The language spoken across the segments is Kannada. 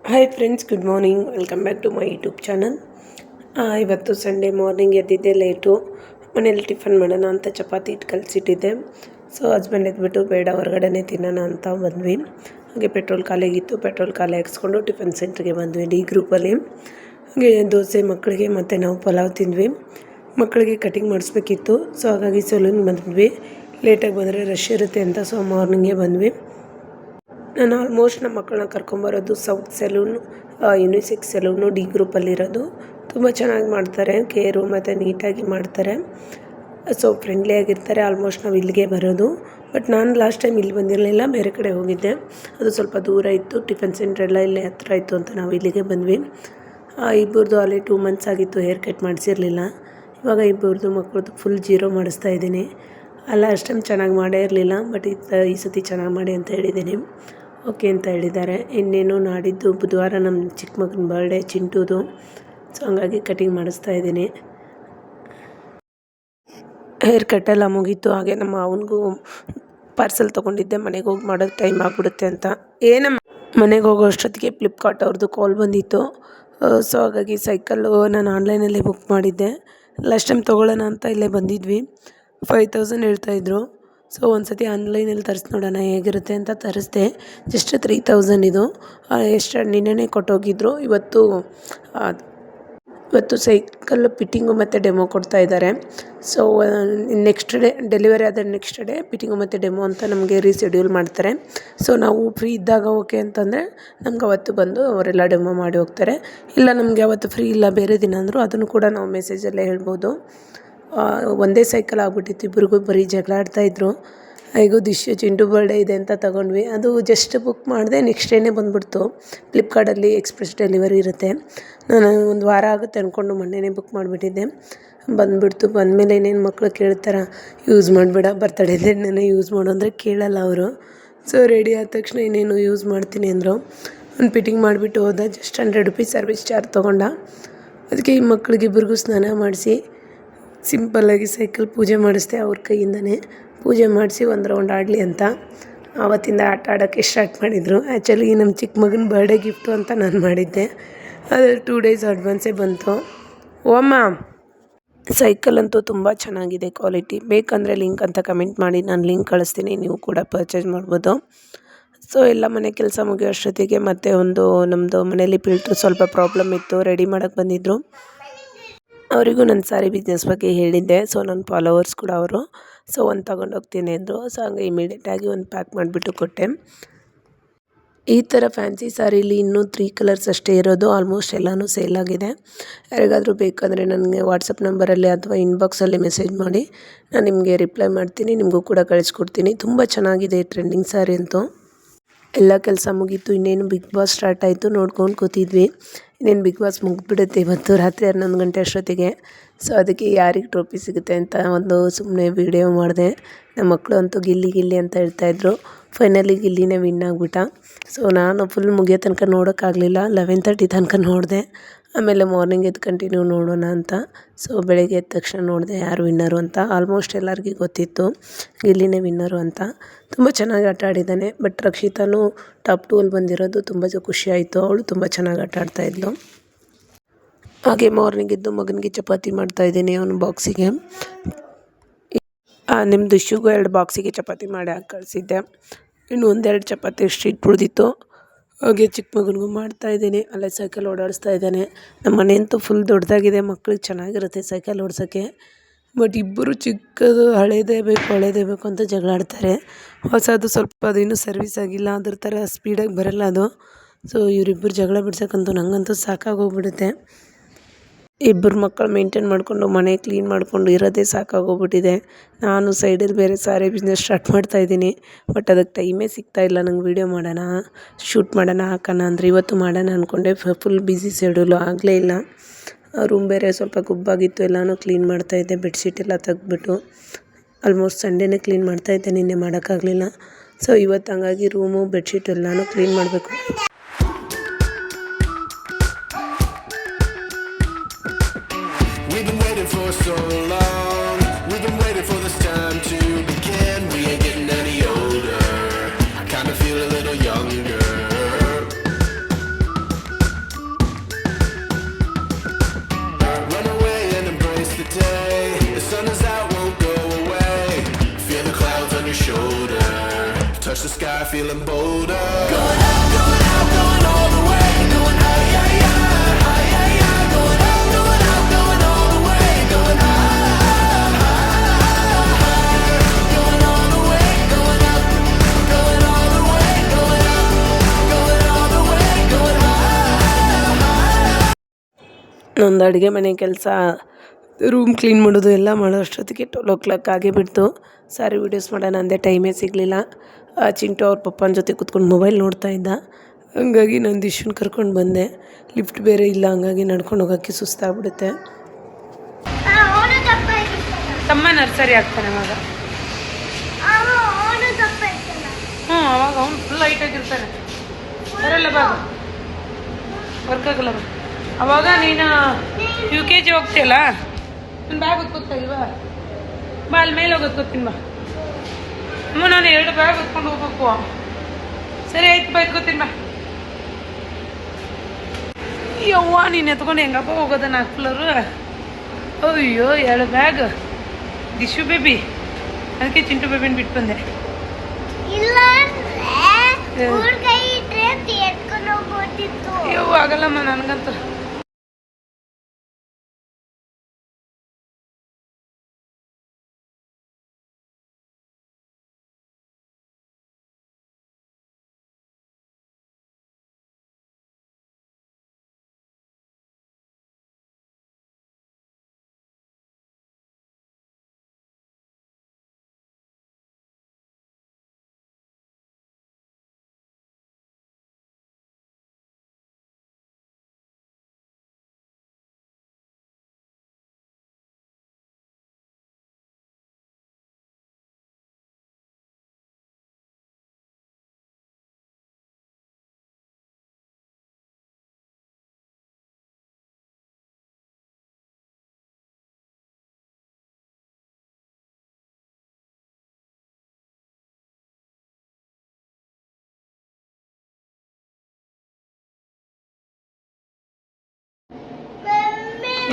Hi friends, good morning. Welcome back to my YouTube channel. ಇವತ್ತು ಸಂಡೇ ಮಾರ್ನಿಂಗ್ ಎದ್ದಿದ್ದೆ ಲೇಟು. ಮನೇಲಿ ಟಿಫನ್ ಮಾಡೋಣ ಅಂತ ಚಪಾತಿ ಇಟ್ಟು ಕಲಸಿಟ್ಟಿದ್ದೆ. ಸೊ ಹಸ್ಬೆಂಡ್ ಎದ್ಬಿಟ್ಟು ಬೇಡ ಹೊರಗಡೆನೇ ತಿನ್ನೋಣ ಅಂತ ಬಂದ್ವಿ. ಹಾಗೆ ಪೆಟ್ರೋಲ್ ಖಾಲಿಯಾಗಿತ್ತು. ಪೆಟ್ರೋಲ್ ಖಾಲಿ ಹಾಕ್ಸ್ಕೊಂಡು ಟಿಫನ್ ಸೆಂಟ್ರಿಗೆ ಬಂದ್ವಿ ಡಿ ಗ್ರೂಪಲ್ಲಿ. ಹಾಗೆ ದೋಸೆ ಮಕ್ಕಳಿಗೆ ಮತ್ತು ನಾವು ಪಲಾವ್ ತಿಂದ್ವಿ. ಮಕ್ಕಳಿಗೆ ಕಟಿಂಗ್ ಮಾಡಿಸ್ಬೇಕಿತ್ತು. ಸೊ ಹಾಗಾಗಿ ಸಲೂನ್ಗೆ ಬಂದ್ವಿ. ಲೇಟಾಗಿ ಬಂದರೆ ರಶ್ ಇರುತ್ತೆ ಅಂತ ಸೊ ಮಾರ್ನಿಂಗೇ ಬಂದ್ವಿ. ನಾನು ಆಲ್ಮೋಸ್ಟ್ ನಮ್ಮ ಮಕ್ಕಳನ್ನ ಕರ್ಕೊಂಬರೋದು south saloon, unisex saloon D ಗ್ರೂಪಲ್ಲಿರೋದು. ತುಂಬ ಚೆನ್ನಾಗಿ ಮಾಡ್ತಾರೆ, ಕೇರು ಮತ್ತು ನೀಟಾಗಿ ಮಾಡ್ತಾರೆ. ಸೊ ಫ್ರೆಂಡ್ಲಿ ಆಗಿರ್ತಾರೆ. ಆಲ್ಮೋಸ್ಟ್ ನಾವು ಇಲ್ಲಿಗೆ ಬರೋದು. ಬಟ್ ನಾನು ಲಾಸ್ಟ್ ಟೈಮ್ ಇಲ್ಲಿ ಬಂದಿರಲಿಲ್ಲ, ಬೇರೆ ಕಡೆ ಹೋಗಿದ್ದೆ. ಅದು ಸ್ವಲ್ಪ ದೂರ ಇತ್ತು. ಟಿಫನ್ ಸೆಂಟ್ರ್ ಎಲ್ಲ ಇಲ್ಲೇ ಹತ್ರ ಇತ್ತು ಅಂತ ನಾವು ಇಲ್ಲಿಗೆ ಬಂದ್ವಿ. ಇಬ್ಬರದು ಅಲ್ಲಿ 2 months ಆಗಿತ್ತು ಹೇರ್ ಕಟ್ ಮಾಡಿಸಿರಲಿಲ್ಲ. ಇವಾಗ ಇಬ್ಬರದು ಮಕ್ಕಳದು ಫುಲ್ ಜೀರೋ ಮಾಡಿಸ್ತಾ ಇದ್ದೀನಿ. ಅಲ್ಲ ಅಷ್ಟು ಟೈಮ್ ಚೆನ್ನಾಗಿ ಮಾಡೇ ಇರಲಿಲ್ಲ, ಬಟ್ ಈ ಸತಿ ಚೆನ್ನಾಗಿ ಮಾಡಿ ಅಂತ ಹೇಳಿದ್ದೀನಿ. ಓಕೆ ಅಂತ ಹೇಳಿದ್ದಾರೆ. ಇನ್ನೇನು ನಾಡಿದ್ದು ಬುಧವಾರ ನಮ್ಮ ಚಿಕ್ಕ ಮಗನ ಬರ್ಡೇ ಚಿಂಟುದು. ಸೊ ಹಂಗಾಗಿ ಕಟಿಂಗ್ ಮಾಡಿಸ್ತಾ ಇದ್ದೀನಿ. ಹೇರ್ ಕಟ್ಟೆಲ್ಲ ಮುಗೀತು. ಹಾಗೆ ನಮ್ಮ ಅವನಿಗೂ ಪಾರ್ಸೆಲ್ ತೊಗೊಂಡಿದ್ದೆ, ಮನೆಗೆ ಹೋಗಿ ಮಾಡೋದು ಟೈಮ್ ಆಗಿಬಿಡುತ್ತೆ ಅಂತ. ಮನೆಗೆ ಹೋಗೋ ಅಷ್ಟೊತ್ತಿಗೆ ಫ್ಲಿಪ್ಕಾರ್ಟ್ ಅವ್ರದ್ದು ಕಾಲ್ ಬಂದಿತ್ತು. ಸೊ ಹಾಗಾಗಿ ಸೈಕಲ್ಲು ನಾನು ಆನ್ಲೈನಲ್ಲೇ ಬುಕ್ ಮಾಡಿದ್ದೆ. ಲಾಸ್ಟ್ ಟೈಮ್ ತೊಗೊಳ್ಳೋಣ ಅಂತ ಇಲ್ಲೇ ಬಂದಿದ್ವಿ. 5000 ಹೇಳ್ತಾಯಿದ್ರು. ಸೊ ಒಂದು ಸತಿ ಆನ್ಲೈನಲ್ಲಿ ತರಿಸಿ ನೋಡೋಣ ಹೇಗಿರುತ್ತೆ ಅಂತ ತರಿಸ್ದೆ. ಜಸ್ಟ್ 3000 ಇದು. ಎಷ್ಟು ನಿನ್ನೆನೇ ಕೊಟ್ಟೋಗಿದ್ರು. ಇವತ್ತು ಸೈಕಲ್ ಫಿಟ್ಟಿಂಗು ಮತ್ತು ಡೆಮೋ ಕೊಡ್ತಾಯಿದ್ದಾರೆ. ಸೊ ನೆಕ್ಸ್ಟ್ ಡೇ ಡೆಲಿವರಿ ಆದ ನೆಕ್ಸ್ಟ್ ಡೇ ಫಿಟ್ಟಿಂಗು ಮತ್ತು ಡೆಮೋ ಅಂತ ನಮಗೆ ರೀಶೆಡ್ಯೂಲ್ ಮಾಡ್ತಾರೆ. ಸೊ ನಾವು ಫ್ರೀ ಇದ್ದಾಗ ಓಕೆ ಅಂತಂದರೆ ನಮ್ಗೆ ಅವತ್ತು ಬಂದು ಅವರೆಲ್ಲ ಡೆಮೋ ಮಾಡಿ ಹೋಗ್ತಾರೆ. ಇಲ್ಲ ನಮಗೆ ಅವತ್ತು ಫ್ರೀ ಇಲ್ಲ ಬೇರೆ ದಿನ ಅಂದರೂ ಅದನ್ನು ಕೂಡ ನಾವು ಮೆಸೇಜಲ್ಲೇ ಹೇಳ್ಬೋದು. ಒಂದೇ ಸೈಕಲ್ ಆಗ್ಬಿಟ್ಟಿತ್ತು. ಇಬ್ರಿಗೂ ಬರೀ ಜಗಳ ಆಡ್ತಾಯಿದ್ರು. ಹೇಗೂ ಚಿಂಟು ಬರ್ಡೇ ಇದೆ ಅಂತ ತೊಗೊಂಡ್ವಿ. ಅದು ಜಸ್ಟ್ ಬುಕ್ ಮಾಡಿದೆ, ನೆಕ್ಸ್ಟ್ ಡೇನೇ ಬಂದುಬಿಡ್ತು. ಫ್ಲಿಪ್ಕಾರ್ಟಲ್ಲಿ ಎಕ್ಸ್ಪ್ರೆಸ್ ಡೆಲಿವರಿ ಇರುತ್ತೆ. ನಾನು ಒಂದು ವಾರ ಆಗುತ್ತೆ ಅಂದ್ಕೊಂಡು ಮೊನ್ನೆನೇ ಬುಕ್ ಮಾಡಿಬಿಟ್ಟಿದ್ದೆ. ಬಂದುಬಿಡ್ತು. ಬಂದಮೇಲೆ ಇನ್ನೇನು ಮಕ್ಕಳು ಕೇಳ್ತಾರೆ, ಯೂಸ್ ಮಾಡಬೇಡ, ಬರ್ತಡೇದೇ ನಾನೇ ಯೂಸ್ ಮಾಡು ಅಂದರೆ ಕೇಳಲ್ಲ ಅವರು. ಸೊ ರೆಡಿ ಆದ ತಕ್ಷಣ ಇನ್ನೇನು ಯೂಸ್ ಮಾಡ್ತೀನಿ ಅಂದರು. ಒಂದು ಫಿಟ್ಟಿಂಗ್ ಮಾಡಿಬಿಟ್ಟು ಹೋದ. ಜಸ್ಟ್ 100 rupees ಸರ್ವಿಸ್ ಚಾರ್ಜ್ ತೊಗೊಂಡ. ಅದಕ್ಕೆ ಈ ಮಕ್ಕಳಿಗಿಬ್ಬರಿಗೂ ಸ್ನಾನ ಮಾಡಿಸಿ ಸಿಂಪಲ್ಲಾಗಿ ಸೈಕಲ್ ಪೂಜೆ ಮಾಡಿಸ್ದೆ. ಅವ್ರ ಕೈಯಿಂದನೇ ಪೂಜೆ ಮಾಡಿಸಿ ಒಂದು ರೌಂಡ್ ಆಡಲಿ ಅಂತ ಆವತ್ತಿಂದ ಆಟ ಆಡೋಕ್ಕೆ ಸ್ಟಾರ್ಟ್ ಮಾಡಿದರು. ಆ್ಯಕ್ಚುಲಿ ನಮ್ಮ ಚಿಕ್ಕ ಮಗನ ಬರ್ಡೇ ಗಿಫ್ಟು ಅಂತ ನಾನು ಮಾಡಿದ್ದೆ. ಅದು 2 days ಅಡ್ವಾನ್ಸೇ ಬಂತು. ಓಮ್ಮ ಸೈಕಲ್ ಅಂತೂ ತುಂಬ ಚೆನ್ನಾಗಿದೆ ಕ್ವಾಲಿಟಿ. ಬೇಕಂದರೆ ಲಿಂಕ್ ಅಂತ ಕಮೆಂಟ್ ಮಾಡಿ, ನಾನು ಲಿಂಕ್ ಕಳಿಸ್ತೀನಿ, ನೀವು ಕೂಡ ಪರ್ಚೇಸ್ ಮಾಡ್ಬೋದು. ಸೊ ಎಲ್ಲ ಮನೆ ಕೆಲಸ ಮುಗಿಯೋ ಅಷ್ಟೊತ್ತಿಗೆ ಮತ್ತೆ ನಮ್ಮದು ಮನೇಲಿ ಫಿಲ್ಟ್ರ್ ಸ್ವಲ್ಪ ಪ್ರಾಬ್ಲಮ್ ಇತ್ತು, ರೆಡಿ ಮಾಡೋಕ್ಕೆ ಬಂದಿದ್ದರು. ಅವರಿಗೂ ನನ್ನ ಸಾರಿ ಬಿಸ್ನೆಸ್ ಬಗ್ಗೆ ಹೇಳಿದ್ದೆ. ಸೊ ನನ್ನ ಫಾಲೋವರ್ಸ್ ಕೂಡ ಅವರು. ಸೊ ಒಂದು ತೊಗೊಂಡೋಗ್ತೀನಿ ಅಂದರು. ಸೊ ಹಂಗೆ ಇಮಿಡಿಯೇಟಾಗಿ ಒಂದು ಪ್ಯಾಕ್ ಮಾಡಿಬಿಟ್ಟು ಕೊಟ್ಟೆ. ಈ ಥರ ಫ್ಯಾನ್ಸಿ ಸಾರೀಲಿ ಇನ್ನೂ 3 ಕಲರ್ಸ್ ಅಷ್ಟೇ ಇರೋದು. ಆಲ್ಮೋಸ್ಟ್ ಎಲ್ಲನೂ ಸೇಲ್ ಆಗಿದೆ. ಯಾರಿಗಾದರೂ ಬೇಕಾದರೆ ನನಗೆ ವಾಟ್ಸಪ್ ನಂಬರಲ್ಲಿ ಅಥವಾ ಇನ್ಬಾಕ್ಸಲ್ಲಿ ಮೆಸೇಜ್ ಮಾಡಿ, ನಾನು ನಿಮಗೆ ರಿಪ್ಲೈ ಮಾಡ್ತೀನಿ. ನಿಮಗೂ ಕೂಡ ಕಳಿಸ್ಕೊಡ್ತೀನಿ. ತುಂಬ ಚೆನ್ನಾಗಿದೆ ಟ್ರೆಂಡಿಂಗ್ ಸಾರಿ ಅಂತೂ. ಎಲ್ಲ ಕೆಲಸ ಮುಗೀತು. ಇನ್ನೇನು ಬಿಗ್ ಬಾಸ್ ಸ್ಟಾರ್ಟ್ ಆಯಿತು. ನೋಡ್ಕೊಂಡು ಕೂತಿದ್ವಿ. ಇನ್ನೇನು ಬಿಗ್ ಬಾಸ್ ಮುಗಿದ್ಬಿಡುತ್ತೆ ಇವತ್ತು ರಾತ್ರಿ 11 ಗಂಟೆ ಅಷ್ಟೊತ್ತಿಗೆ. ಸೊ ಅದಕ್ಕೆ ಯಾರಿಗೆ ಟ್ರೋಫಿ ಸಿಗುತ್ತೆ ಅಂತ ಸುಮ್ಮನೆ ವೀಡಿಯೋ ಮಾಡಿದೆ. ನಮ್ಮ ಮಕ್ಕಳು ಅಂತೂ ಗಿಲ್ಲಿ ಅಂತ ಹೇಳ್ತಾಯಿದ್ರು. ಫೈನಲಿ ಗಿಲ್ಲಿನೇ ವಿನ್ ಆಗಿಬಿಟ್ಟ. ಸೊ ನಾನು ಫುಲ್ ಮುಗಿಯೋ ತನಕ ನೋಡೋಕ್ಕಾಗಲಿಲ್ಲ. 11:30 ತನಕ ನೋಡಿದೆ. ಆಮೇಲೆ ಮಾರ್ನಿಂಗ್ ಎದ್ದು ಕಂಟಿನ್ಯೂ ನೋಡೋಣ ಅಂತ. ಸೊ ಬೆಳಗ್ಗೆ ಎದ್ದ ತಕ್ಷಣ ನೋಡಿದೆ ಯಾರು ವಿನ್ನರು ಅಂತ. ಆಲ್ಮೋಸ್ಟ್ ಎಲ್ಲರಿಗೂ ಗೊತ್ತಿತ್ತು ಗಿಲ್ಲಿನೇ ವಿನ್ನರು ಅಂತ. ತುಂಬ ಚೆನ್ನಾಗಿ ಆಟ ಆಡಿದ್ದಾನೆ. ಬಟ್ ರಕ್ಷಿತಾನೂ ಟಾಪ್ 2 ಬಂದಿರೋದು ತುಂಬ ಖುಷಿಯಾಯಿತು. ಅವಳು ತುಂಬ ಚೆನ್ನಾಗಿ ಆಟ ಆಡ್ತಾಯಿದ್ಲು. ಹಾಗೆ ಮಾರ್ನಿಂಗ್ ಎದ್ದು ಮಗನಿಗೆ ಚಪಾತಿ ಮಾಡ್ತಾಯಿದ್ದೀನಿ ಅವನ ಬಾಕ್ಸಿಗೆ. ನಿಮ್ಮದು ಇಶ್ಯೂಗೂ 2 ಬಾಕ್ಸಿಗೆ ಚಪಾತಿ ಮಾಡಿ ಹಾಕಿ ಕಳಿಸಿದ್ದೆ. ಇನ್ನು 1-2 ಚಪಾತಿ ಸ್ಟ್ರೀಟ್ ಉಳಿದಿತ್ತು. ಹಾಗೆ ಚಿಕ್ಕ ಮಗನಿಗೂ ಮಾಡ್ತಾಯಿದ್ದೀನಿ. ಅಲ್ಲೇ ಸೈಕಲ್ ಓಡಾಡಿಸ್ತಾ ಇದ್ದಾನೆ. ನಮ್ಮ ಮನೆ ಅಂತೂ ಫುಲ್ ದೊಡ್ಡದಾಗಿದೆ. ಮಕ್ಳಿಗೆ ಚೆನ್ನಾಗಿರುತ್ತೆ ಸೈಕಲ್ ಓಡಿಸೋಕ್ಕೆ. ಬಟ್ ಇಬ್ಬರು ಚಿಕ್ಕದು ಹಳೇದೇ ಬೇಕು ಅಂತ ಜಗಳ ಆಡ್ತಾರೆ. ಹೊಸದು ಸ್ವಲ್ಪ ಅದೇನು ಸರ್ವಿಸ್ ಆಗಿಲ್ಲ, ಅದ್ರ ಥರ ಸ್ಪೀಡಾಗಿ ಬರಲ್ಲ ಅದು. ಸೊ ಇವರಿಬ್ಬರು ಜಗಳ ಬಿಡ್ಸೋಕ್ಕಂತೂ ನನಗಂತೂ ಸಾಕಾಗೋಗ್ಬಿಡುತ್ತೆ. ಇಬ್ಬರು ಮಕ್ಕಳು ಮೇಂಟೈನ್ ಮಾಡಿಕೊಂಡು ಮನೆ ಕ್ಲೀನ್ ಮಾಡಿಕೊಂಡು ಇರೋದೇ ಸಾಕಾಗೋಗ್ಬಿಟ್ಟಿದೆ. ನಾನು ಸೈಡಲ್ಲಿ ಬೇರೆ ಸಾರಿ ಬಿಸ್ನೆಸ್ ಸ್ಟಾರ್ಟ್ ಮಾಡ್ತಾಯಿದ್ದೀನಿ. ಬಟ್ ಅದಕ್ಕೆ ಟೈಮೇ ಸಿಗ್ತಾಯಿಲ್ಲ ನಂಗೆ. ವೀಡಿಯೋ ಮಾಡೋಣ, ಶೂಟ್ ಮಾಡೋಣ, ಹಾಕೋಣ ಅಂದರೆ ಇವತ್ತು ಮಾಡೋಣ ಅಂದ್ಕೊಂಡೆ. ಫುಲ್ ಬ್ಯುಸಿ ಶೆಡ್ಯೂಲು, ಆಗಲೇ ಇಲ್ಲ. ರೂಮ್ ಬೇರೆ ಸ್ವಲ್ಪ ಗುಬ್ಬಾಗಿತ್ತು. ಎಲ್ಲನೂ ಕ್ಲೀನ್ ಮಾಡ್ತಾಯಿದ್ದೆ. ಬೆಡ್ಶೀಟ್ ಎಲ್ಲ ತೆಗೆದ್ಬಿಟ್ಟು ಆಲ್ಮೋಸ್ಟ್ ಸಂಡೇನೇ ಕ್ಲೀನ್ ಮಾಡ್ತಾಯಿದ್ದೆ. ನಿನ್ನೆ ಮಾಡೋಕ್ಕಾಗಲಿಲ್ಲ. ಸೊ ಇವತ್ತು ಹಂಗಾಗಿ ರೂಮು ಬೆಡ್ಶೀಟ್ ಎಲ್ಲನೂ ಕ್ಲೀನ್ ಮಾಡಬೇಕು. We've been waiting for so long. We've been waiting for this time to begin. We ain't getting any older. I kinda feel a little younger. high, feeling bolder. Going up, going all the way. Going high, yeah, yeah, high, yeah, yeah. Going up, going all the way. Going high, going all the way. Going up, going all the way. Going up, going all the way. Going high. ನಂದು ಅಡುಗೆ ಮನೆ ಕೆಲಸ ರೂಮ್ ಕ್ಲೀನ್ ಮಾಡೋದು ಎಲ್ಲ ಮಾಡೋ ಅಷ್ಟೊತ್ತಿಗೆ 12 ಆಗೇ ಬಿಡ್ತು. ಸಾರಿ ವೀಡಿಯೋಸ್ ಮಾಡೋಣ ಅಂದೆ, ಟೈಮೇ ಸಿಗಲಿಲ್ಲ. ಚಿಂಟು ಅವ್ರ ಪಪ್ಪನ ಜೊತೆ ಕೂತ್ಕೊಂಡು ಮೊಬೈಲ್ ನೋಡ್ತಾ ಇದ್ದ. ಹಂಗಾಗಿ ನಾನು ದಿಶನ್ ಕರ್ಕೊಂಡು ಬಂದೆ. ಲಿಫ್ಟ್ ಬೇರೆ ಇಲ್ಲ, ಹಂಗಾಗಿ ನಡ್ಕೊಂಡು ಹೋಗೋಕ್ಕೆ ಸುಸ್ತಾಗ್ಬಿಡುತ್ತೆ. ತಮ್ಮ ನರ್ಸರಿ ಆಗ್ತಾನೆ ಅವಾಗ. ಅವಾಗ ಅವ್ನು ಫುಲ್ ಹೈಟಾಗಿರ್ತಾನೆ. ಬರಲ್ಲ ಬಾಗ, ವರ್ಕ್ ಆಗಲ್ಲ ಬಾ. ಅವಾಗ ನೀನು UKG ಹೋಗ್ತೀಯಲ್ಲ, ನಾನು ಬ್ಯಾಗ್ ಹೊತ್ಕೊತಾ ಇಲ್ವಾ, ಬಾ ಅಲ್ಲಿ ಮೇಲೆ ಹೋಗೋದು ಗೊತ್ತೀನಿ ಬಾ. ಅಮ್ಮ ನಾನು 2 ಬ್ಯಾಗ್ ಹೊತ್ಕೊಂಡು ಹೋಗ್ಬೇಕು. ಸರಿ ಆಯ್ತು ಬಾ, ಎತ್ಕೊತೀನಿ ಬಾ. ಯವ್ವ ನೀನು ಎತ್ಕೊಂಡು ಹೆಂಗಪ್ಪ ಹೋಗೋದ 4 ಫ್ಲೋರು? ಅಯ್ಯೋ 2 ಬ್ಯಾಗ್. ದಿಶು ಬೇಬಿ, ಅದಕ್ಕೆ ಚಿಂಟು ಬೇಬಿನ ಬಿಟ್ಟು ಬಂದೆ. ಯವ್ವ ಆಗಲ್ಲಮ್ಮ ನನಗಂತೂ.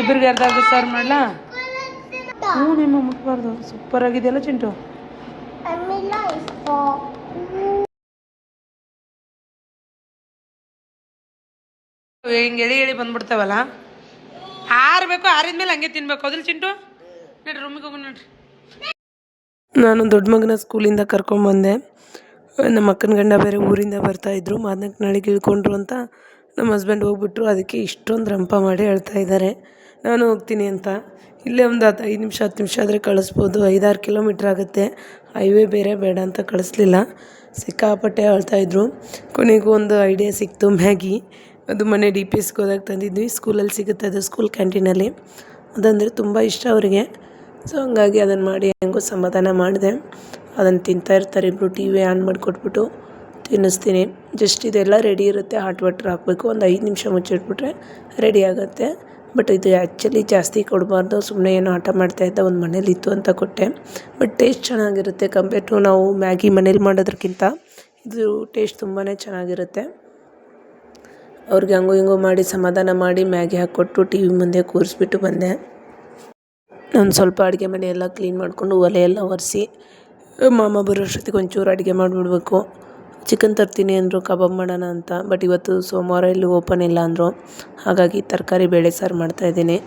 ಇಬ್ಬರಿಗೆ ಅರ್ಧ ಸಾರು ಮಾಡಲಾ? ಹ್ಞೂ, ನಿಮ್ಮ ಮುಟ್ಬಾರ್ದು. ಸೂಪರ್ ಆಗಿದೆಯಲ್ಲ ಚಿಂಟು. ಹಿಂಗೆ ಎಳಿ ಬಂದ್ಬಿಡ್ತಾವಲ್ಲ, ಆರಬೇಕು. ಆರಿದ್ಮೇಲೆ ಹಂಗೆ ತಿನ್ಬೇಕು. ಹೌದಿಲ್ಲ ಚಿಂಟು? ನಡ್ರಿ ರೂಮಿಗೆ ಹೋಗೋಣ ನೋಡ್ರಿ. ನಾನು ದೊಡ್ಡ ಮಗನ ಸ್ಕೂಲಿಂದ ಕರ್ಕೊಂಬಂದೆ. ನಮ್ಮ ಅಕ್ಕನ ಗಂಡ ಬೇರೆ ಊರಿಂದ ಬರ್ತಾಯಿದ್ರು. ಮಾದನಕ್ಕೆ ನಾಳೆಗೆ ಇಳ್ಕೊಂಡ್ರು ಅಂತ ನಮ್ಮ ಹಸ್ಬೆಂಡ್ ಹೋಗ್ಬಿಟ್ರು. ಅದಕ್ಕೆ ಇಷ್ಟೊಂದು ರಂಪ ಮಾಡಿ ಹೇಳ್ತಾ ಇದ್ದಾರೆ ನಾನು ಹೋಗ್ತೀನಿ ಅಂತ. ಇಲ್ಲೇ ಒಂದು 5 ನಿಮಿಷ 10 ನಿಮಿಷ ಆದರೆ ಕಳಿಸ್ಬೋದು. 5-6 ಕಿಲೋಮೀಟ್ರ್ ಆಗುತ್ತೆ. ಹೈವೇ ಬೇರೆ ಬೇಡ ಅಂತ ಕಳಿಸ್ಲಿಲ್ಲ. ಸಿಕ್ಕಾಪಟ್ಟೆ ಹೇಳ್ತಾಯಿದ್ರು. ಕೊನೆಗೂ ಒಂದು ಐಡಿಯಾ ಸಿಕ್ತು, ಮ್ಯಾಗಿ. ಅದು ಮನೆ DPSಗೆ ಹೋದಾಗ ತಂದಿದ್ವಿ. ಸ್ಕೂಲಲ್ಲಿ ಸಿಗುತ್ತೆ, ಅದು ಸ್ಕೂಲ್ ಕ್ಯಾಂಟೀನಲ್ಲಿ. ಅದಂದರೆ ತುಂಬ ಇಷ್ಟ ಅವರಿಗೆ. ಸೊ ಹಂಗಾಗಿ ಅದನ್ನು ಮಾಡಿ ಹೆಂಗೋ ಸಮಾಧಾನ ಮಾಡಿದೆ. ಅದನ್ನು ತಿಂತಾಯಿರ್ತಾರೆ ಇಬ್ಬರು. TV ಆನ್ ಮಾಡಿಕೊಟ್ಬಿಟ್ಟು ತಿನ್ನಿಸ್ತೀನಿ. ಜಸ್ಟ್ ಇದೆಲ್ಲ ರೆಡಿ ಇರುತ್ತೆ. ಹಾಟ್ ವಾಟ್ರ್ ಹಾಕಬೇಕು, ಒಂದು 5 ನಿಮಿಷ ಮುಚ್ಚಿಟ್ಬಿಟ್ರೆ ರೆಡಿ ಆಗುತ್ತೆ. ಬಟ್ ಇದು ಆ್ಯಕ್ಚುಲಿ ಜಾಸ್ತಿ ಕೊಡಬಾರ್ದು. ಸುಮ್ಮನೆ ಏನೋ ಆಟ ಮಾಡ್ತಾಯಿದ್ದ, ಒಂದು ಮನೇಲಿ ಇತ್ತು ಅಂತ ಕೊಟ್ಟೆ. ಬಟ್ ಟೇಸ್ಟ್ ಚೆನ್ನಾಗಿರುತ್ತೆ. ಕಂಪೇರ್ ಟು ನಾವು ಮ್ಯಾಗಿ ಮನೇಲಿ ಮಾಡೋದಕ್ಕಿಂತ ಇದು ಟೇಸ್ಟ್ ತುಂಬಾ ಚೆನ್ನಾಗಿರುತ್ತೆ. ಅವ್ರಿಗೆ ಹಂಗೋ ಹಿಂಗೋ ಮಾಡಿ ಸಮಾಧಾನ ಮಾಡಿ ಮ್ಯಾಗಿ ಹಾಕ್ಕೊಟ್ಟು TV ಮುಂದೆ ಕೂರಿಸ್ಬಿಟ್ಟು ಬಂದೆ. ನಾನು ಸ್ವಲ್ಪ ಅಡುಗೆ ಮನೆ ಎಲ್ಲ ಕ್ಲೀನ್ ಮಾಡಿಕೊಂಡು ಒಲೆ ಎಲ್ಲ ಒರೆಸಿ ಮಾಮ ಬರೋಷ್ಟೊತ್ತಿಗೆ ಒಂಚೂರು ಅಡುಗೆ ಮಾಡಿಬಿಡ್ಬೇಕು. ಚಿಕನ್ ತರ್ತೀನಿ ಅಂದರು, ಕಬಾಬ್ ಮಾಡೋಣ ಅಂತ. ಬಟ್ ಇವತ್ತು ಸೋಮವಾರ ಇಲ್ಲಿ ಓಪನ್ ಇಲ್ಲ ಅಂದರು. ಹಾಗಾಗಿ ತರಕಾರಿ ಬೇಳೆ ಸಾರು ಮಾಡ್ತಾಯಿದ್ದೀನಿ.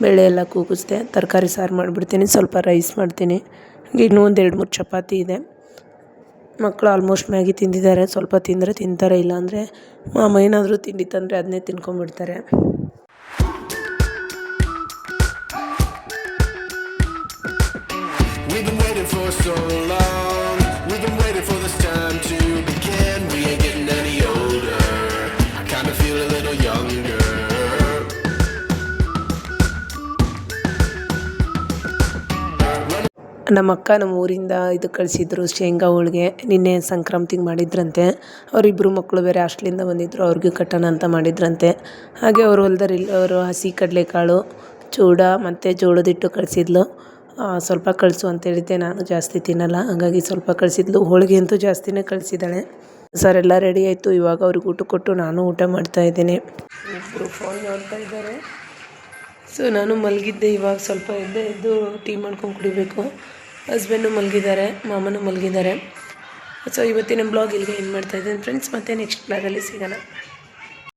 ಬೇಳೆ ಎಲ್ಲ ಕೂಗಿಸ್ದೆ, ತರಕಾರಿ ಸಾರು ಮಾಡಿಬಿಡ್ತೀನಿ. ಸ್ವಲ್ಪ ರೈಸ್ ಮಾಡ್ತೀನಿ. ಇನ್ನೂ ಒಂದು 2-3 ಚಪಾತಿ ಇದೆ. ಮಕ್ಕಳು ಆಲ್ಮೋಸ್ಟ್ ಮ್ಯಾಗಿ ತಿಂದಿದ್ದಾರೆ. ಸ್ವಲ್ಪ ತಿಂದರೆ ತಿಂತಾರೆ, ಇಲ್ಲಾಂದರೆ ಮಾಮ ಏನಾದರೂ ತಿಂಡಿ ತಂದರೆ ಅದನ್ನೇ ತಿನ್ಕೊಂಡ್ಬಿಡ್ತಾರೆ. We've been waiting for so long. We've been waiting for this time to begin. We ain't getting any older. I kinda feel a little younger. ನಮ್ಮ ಅಕ್ಕ ನಮ್ಮ ಊರಿಂದ ಇದು ಕಳಿಸಿದ್ರು, ಶೇಂಗಾ ಹೋಳಿಗೆ. ನಿನ್ನೆ ಸಂಕ್ರಾಂತಿಗೆ ಮಾಡಿದ್ರಂತೆ. ಅವರಿಬ್ಬರು ಮಕ್ಕಳು ಬೇರೆ ಹಾಸ್ಟ್ಲಿಂದ ಬಂದಿದ್ದರು, ಅವ್ರಿಗೂ ಕಟ್ಟೋಣ ಅಂತ ಮಾಡಿದ್ರಂತೆ. ಹಾಗೆ ಅವರು ಅವರು ಹಸಿ ಕಡಲೆಕಾಳು, ಚೂಡ ಮತ್ತು ಜೋಳದ ಹಿಟ್ಟು ಕಳಿಸಿದ್ಲು. ಸ್ವಲ್ಪ ಕಳಿಸು ಅಂತ ಹೇಳಿದ್ದೆ, ನಾನು ಜಾಸ್ತಿ ತಿನ್ನಲ್ಲ, ಹಾಗಾಗಿ ಸ್ವಲ್ಪ ಕಳಿಸಿದ್ಲು. ಹೋಳಿಗೆ ಅಂತೂ ಜಾಸ್ತಿನೇ ಕಳಿಸಿದ್ದಾಳೆ. ಸರ್ ಎಲ್ಲ ರೆಡಿ ಆಯಿತು. ಇವಾಗ ಅವ್ರಿಗೆ ಊಟ ಕೊಟ್ಟು ನಾನು ಊಟ ಮಾಡ್ತಾಯಿದ್ದೀನಿ. ಇಬ್ಬರು ಫೋನ್ ನೋಡ್ತಾ ಇದ್ದಾರೆ. ಸೊ ನಾನು ಮಲಗಿದ್ದೆ. ಇವಾಗ ಸ್ವಲ್ಪ ಎದ್ದು ಟೀ ಮಾಡ್ಕೊಂಡು ಕುಡಿಬೇಕು. ಹಸ್ಬೆಂಡು ಮಲಗಿದ್ದಾರೆ, ಮಾಮನೂ ಮಲಗಿದ್ದಾರೆ. ಸೊ ಇವತ್ತಿನ ಬ್ಲಾಗ್ ಇಲ್ಲಿಗೆ ಏನು ಮಾಡ್ತಾಯಿದ್ದೀನಿ ಫ್ರೆಂಡ್ಸ್, ಮತ್ತೆ ನೆಕ್ಸ್ಟ್ ಬ್ಲಾಗಲ್ಲಿ ಸಿಗೋಣ.